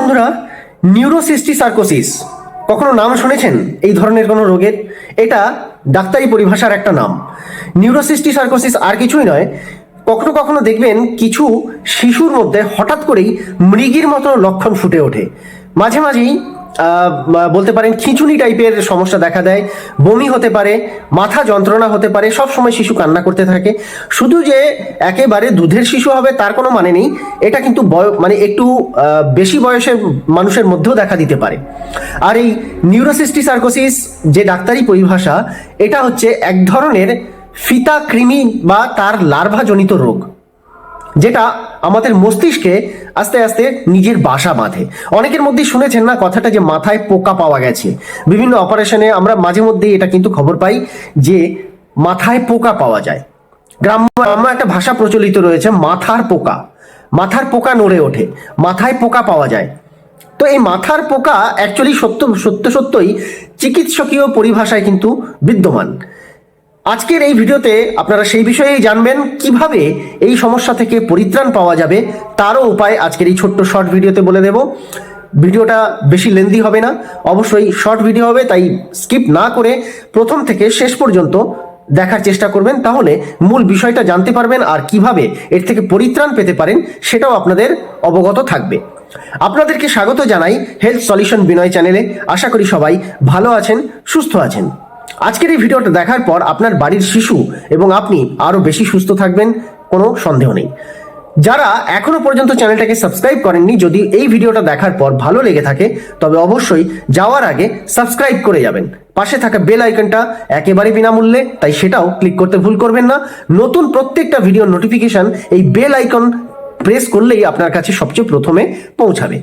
বন্ধুরা, নিউরোসিস্টিসার্কোসিস কখনো নাম শুনেছেন? এই ধরনের কোনো রোগের? এটা ডাক্তারি পরিভাষার একটা নাম। নিউরোসিস্টিসার্কোসিস আর কিছুই নয়। কখনো কখনো দেখবেন কিছু শিশুর মধ্যে হঠাৎ করেই মৃগীর মতো লক্ষণ ফুটে ওঠে। মাঝে মাঝেই বলতে পারেন খিঁচুনি টাইপের সমস্যা দেখা দেয়, বমি হতে পারে, মাথা যন্ত্রণা হতে পারে, সব সময় শিশু কান্না করতে থাকে। শুধু যে একেবারে দুধের শিশু হবে তার কোনো মানে নেই, এটা কিন্তু মানে একটু বেশি বয়সের মানুষের মধ্যেও দেখা দিতে পারে। আর এই নিউরোসিস্টিসার্কোসিস যে ডাক্তারি পরিভাষা, এটা হচ্ছে এক ধরনের ফিতা কৃমি বা তার লার্ভাজনিত রোগ, যেটা আমাদের মস্তিষ্কে আস্তে আস্তে নিজের বাসা বাঁধে। অনেকের মধ্যে শুনেছেন না কথাটা, যে মাথায় পোকা পাওয়া গেছে। বিভিন্ন অপারেশনে আমরা মাঝে মধ্যেই এটা কিন্তু খবর পাই যে মাথায় পোকা পাওয়া যায়। গ্রাম্য একটা ভাষা প্রচলিত রয়েছে, মাথার পোকা নড়ে ওঠে, মাথায় পোকা পাওয়া যায়। তো এই মাথার পোকা অ্যাকচুয়ালি সত্যই চিকিৎসকীয় পরিভাষায় কিন্তু বিদ্যমান। আজকের এই ভিডিওতে আপনারা সেই বিষয়েই জানবেন, কিভাবে এই সমস্যা থেকে পরিত্রাণ পাওয়া যাবে তারও উপায় আজকের এই ছোট্ট শর্ট ভিডিওতে বলে দেব। ভিডিওটা বেশি লেন্দি হবে না, অবশ্যই শর্ট ভিডিও হবে, তাই স্কিপ না করে প্রথম থেকে শেষ পর্যন্ত দেখার চেষ্টা করবেন, তাহলে মূল বিষয়টা জানতে পারবেন আর কিভাবে এর থেকে পরিত্রাণ পেতে পারেন সেটাও আপনাদের অবগত থাকবে। আপনাদেরকে স্বাগত জানাই হেলথ সলিউশন বিনয় চ্যানেলে। আশা করি সবাই ভালো আছেন, সুস্থ আছেন। আজকের এই ভিডিওটা দেখার পর আপনার বাড়ির শিশু এবং আপনি আরো বেশি সুস্থ থাকবেন, কোনো সন্দেহ নেই। যারা এখনো পর্যন্ত চ্যানেলটাকে সাবস্ক্রাইব করেননি, যদি এই ভিডিওটা দেখার পর ভালো লেগে থাকে তবে অবশ্যই যাওয়ার আগে সাবস্ক্রাইব করে যাবেন। পাশে থাকা বেল আইকনটা একেবারে বিনামূল্যে, তাই সেটাও ক্লিক করতে ভুল করবেন না। নতুন প্রত্যেকটা ভিডিওর নোটিফিকেশন এই বেল আইকন প্রেস করলেই আপনার কাছে সবচেয়ে প্রথমে পৌঁছাবে।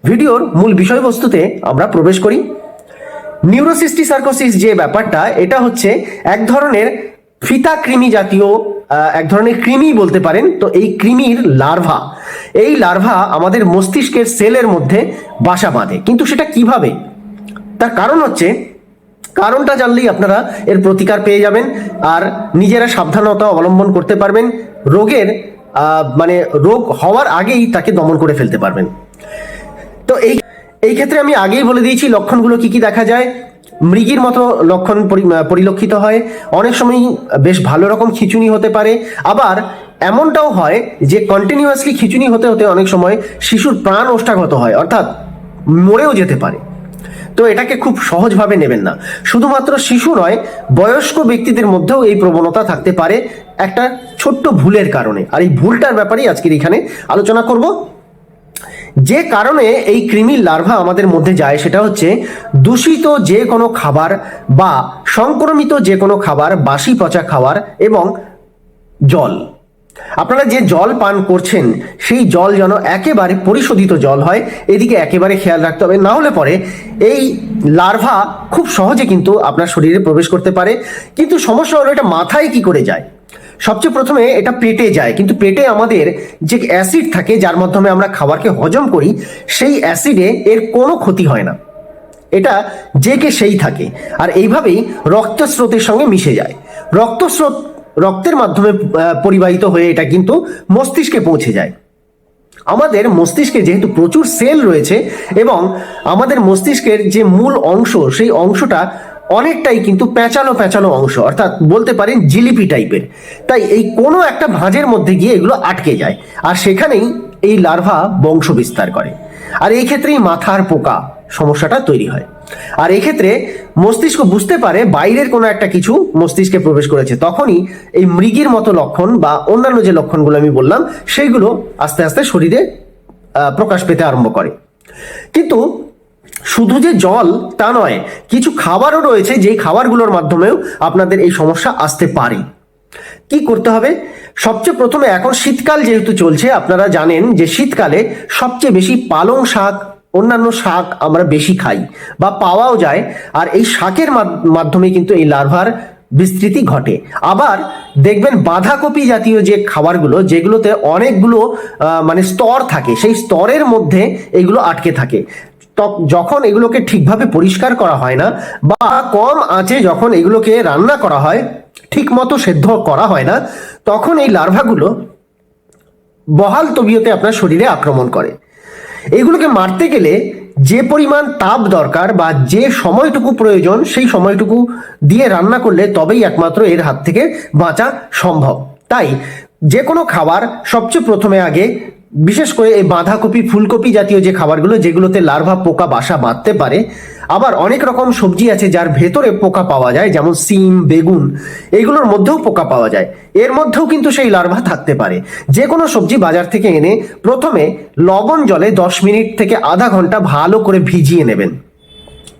ভিডিওর মূল বিষয়বস্তুতে আমরা প্রবেশ করি। নিউরোসিস্টিসার্কোসিস যে ব্যাপারটা, এটা হচ্ছে এক ধরনের ফিতা কৃমি জাতীয় এক ধরনের কৃমি বলতে পারেন। তো এই কৃমির লার্ভা আমাদের মস্তিষ্কের সেলের মধ্যে বাসা বাঁধে। কিন্তু সেটা কিভাবে, তার কারণটা জানলেই আপনারা এর প্রতিকার পেয়ে যাবেন আর নিজেরা সাবধানতা অবলম্বন করতে পারবেন। রোগ হওয়ার আগেই তাকে দমন করে ফেলতে পারবেন। তো এই ক্ষেত্রে আমি আগেই বলে দিয়েছি লক্ষণগুলো কি কি দেখা যায়। মৃগীর মতো লক্ষণ পরিলক্ষিত হয়, অনেক সময় বেশ ভালো রকম খিঁচুনি হতে পারে, আবার এমনটাও হয় যে কন্টিনিউয়াসলি খিঁচুনি হতে হতে অনেক সময় শিশুর প্রাণ ওষ্ঠাগত হয়, অর্থাৎ মরেও যেতে পারে। তো এটাকে খুব সহজভাবে নেবেন না। শুধুমাত্র শিশু নয়, বয়স্ক ব্যক্তিদের মধ্যেও এই প্রবণতা থাকতে পারে একটা ছোট্ট ভুলের কারণে। আর এই ভুলটার ব্যাপারেই আজকের এখানে আলোচনা করব। যে কারণে এই কৃমির লার্ভা আমাদের মধ্যে যায় সেটা হচ্ছে দূষিত যে কোনো খাবার বা সংক্রমিত যে কোনো খাবার, বাসি পচা খাবার এবং জল। আপনারা যে জল পান করছেন সেই জল যেন একেবারে পরিশোধিত জল হয়, এদিকে একেবারে খেয়াল রাখতে হবে। না হলে পরে এই লার্ভা খুব সহজে কিন্তু আপনার শরীরে প্রবেশ করতে পারে। কিন্তু সমস্যা হলো এটা মাথায় কি করে যায়। সবচেয়ে প্রথমে এটা পেটে যায়, কিন্তু পেটে আমাদের যে অ্যাসিড থাকে যার মাধ্যমে আমরা খাবারকে হজম করি, সেই অ্যাসিডে এর কোনো ক্ষতি হয় না, এটা যে কে সেই থাকে। আর এইভাবেই রক্তস্রোতের সঙ্গে মিশে যায়। রক্তের মাধ্যমে পরিবাহিত হয়ে এটা কিন্তু মস্তিষ্কে পৌঁছে যায়। আমাদের মস্তিষ্কে যেহেতু প্রচুর সেল রয়েছে এবং আমাদের মস্তিষ্কের যে মূল অংশ, সেই অংশটা অনেকটাই কিন্তু প্যাঁচানো অংশ, অর্থাৎ বলতে পারেন জিলিপি টাইপের। তাই এই কোনো একটা ভাঁজের মধ্যে গিয়ে এগুলো আটকে যায় আর সেখানেই এই লার্ভা বংশ বিস্তার করে। আর এই ক্ষেত্রেই মাথার পোকা সমস্যাটা তৈরি হয়। আর এই ক্ষেত্রে মস্তিষ্ক বুঝতে পারে বাইরের কোনো একটা কিছু মস্তিষ্কে প্রবেশ করেছে, তখনই এই মৃগীর মতো লক্ষণ বা অন্যান্য যে লক্ষণগুলো আমি বললাম সেইগুলো আস্তে আস্তে শরীরে প্রকাশ পেতে আরম্ভ করে। কিন্তু শুধু যে জল তা নয়, কিছু খাবারও রয়েছে যেই খাবারগুলোর মাধ্যমেও আপনাদের এই সমস্যা আসতে পারে। কি করতে হবে? সবচেয়ে প্রথমে, এখন শীতকাল যেহেতু চলছে, আপনারা জানেন যে শীতকালে সবচেয়ে বেশি পালং শাক, অন্যান্য শাক আমরা বেশি খাই বা পাওয়াও যায়। আর এই শাকের মাধ্যমে কিন্তু এই লার্ভার বিস্তৃতি ঘটে। আবার দেখবেন বাঁধাকপি জাতীয় যে খাবারগুলো, যেগুলোতে অনেকগুলো স্তর থাকে, সেই স্তরের মধ্যে এগুলো আটকে থাকে। যখন এগুলোকে ঠিকভাবে পরিষ্কার করা হয় না বা কম আঁচে যখন এগুলোকে রান্না করা হয়, ঠিক মতো সেদ্ধ করা হয় না, তখন এই লার্ভাগুলো বহাল তবিয়তে আপনার শরীরে আক্রমণ করে। এইগুলোকে মারতে গেলে যে পরিমাণ তাপ দরকার বা যে সময়টুকু প্রয়োজন সেই সময়টুকু দিয়ে রান্না করলে তবেই একমাত্র এর হাত থেকে বাঁচা সম্ভব। তাই যে কোনো খাবার সবচেয়ে প্রথমে আগে, বিশেষ করে এই বাঁধাকপি ফুলকপি জাতীয় যে খাবারগুলো যেগুলোতে লার্ভা পোকা বাসা বাঁধতে পারে, আবার অনেক রকম সবজি আছে যার ভেতরে পোকা পাওয়া যায়, যেমন সিম, বেগুন, এইগুলোর মধ্যেও পোকা পাওয়া যায়, এর মধ্যেও কিন্তু সেই লার্ভা থাকতে পারে। যে কোনো সবজি বাজার থেকে এনে প্রথমে লবণ জলে 10 মিনিট থেকে আধা ঘন্টা ভালো করে ভিজিয়ে নেবেন।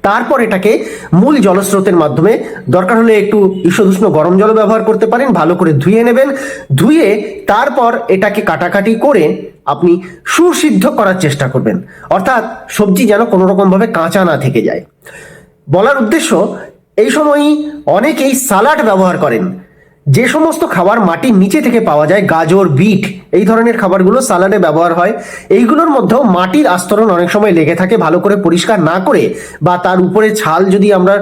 তারপর এটাকে মূল জলস্রোতের মাধ্যমে, দরকার হলে একটু ঈষদুষ্ণ গরম জল ব্যবহার করতে পারেন, ভালো করে ধুয়ে নেবেন। ধুয়ে তারপর এটাকে কাটাকাটি করে আপনি সুসিদ্ধ করার চেষ্টা করবেন, অর্থাৎ সবজি যেন কোনো রকম ভাবে কাঁচা না থেকে যায়। বলার উদ্দেশ্য, এই সময়ই অনেকেই সালাড ব্যবহার করেন। যে সমস্ত খাবার মাটির নিচে থেকে পাওয়া যায়, গাজর, বিট, এই ধরনের খাবারগুলো সালাডে ব্যবহার হয়। এইগুলোর মধ্যেও মাটির আস্তরণ অনেক সময় লেগে থাকে। ভালো করে পরিষ্কার না করে বা তার উপরে ছাল যদি আমরা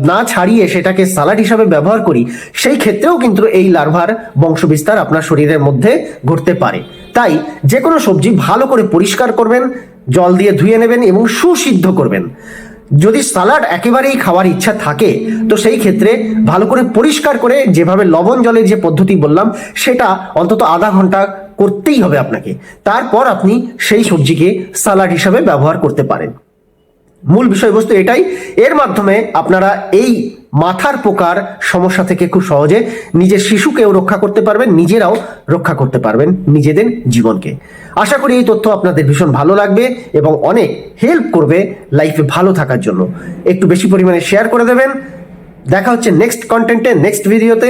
না ছাড়িয়ে সেটাকে সালাড হিসাবে ব্যবহার করি, সেই ক্ষেত্রেও কিন্তু এই লার্ভার বংশবিস্তার আপনার শরীরের মধ্যে ঘটতে পারে। তাই যে কোনো সবজি ভালো করে পরিষ্কার করবেন, জল দিয়ে ধুয়ে নেবেন এবং সুসিদ্ধ করবেন। যদি সালাড একেবারেই খাওয়ার ইচ্ছা থাকে তো সেই ক্ষেত্রে ভালো করে পরিষ্কার করে, যেভাবে লবণ জলের যে পদ্ধতি বললাম, সেটা অন্তত আধা ঘন্টা করতেই হবে আপনাকে। তারপর আপনি সেই সবজিকে সালাড হিসাবে ব্যবহার করতে পারেন। মূল বিষয়বস্তু এটাই। এর মাধ্যমে আপনারা এই মাথার পোকার সমস্যা থেকে খুব সহজে নিজের শিশুকেও রক্ষা করতে পারবেন, নিজেরাও রক্ষা করতে পারবেন নিজেদের জীবনকে। আশা করি এই তথ্য আপনাদের ভীষণ ভালো লাগবে এবং অনেক হেল্প করবে লাইফে ভালো থাকার জন্য। একটু বেশি পরিমাণে শেয়ার করে দেবেন। দেখা হচ্ছে নেক্সট কন্টেন্টে, নেক্সট ভিডিওতে।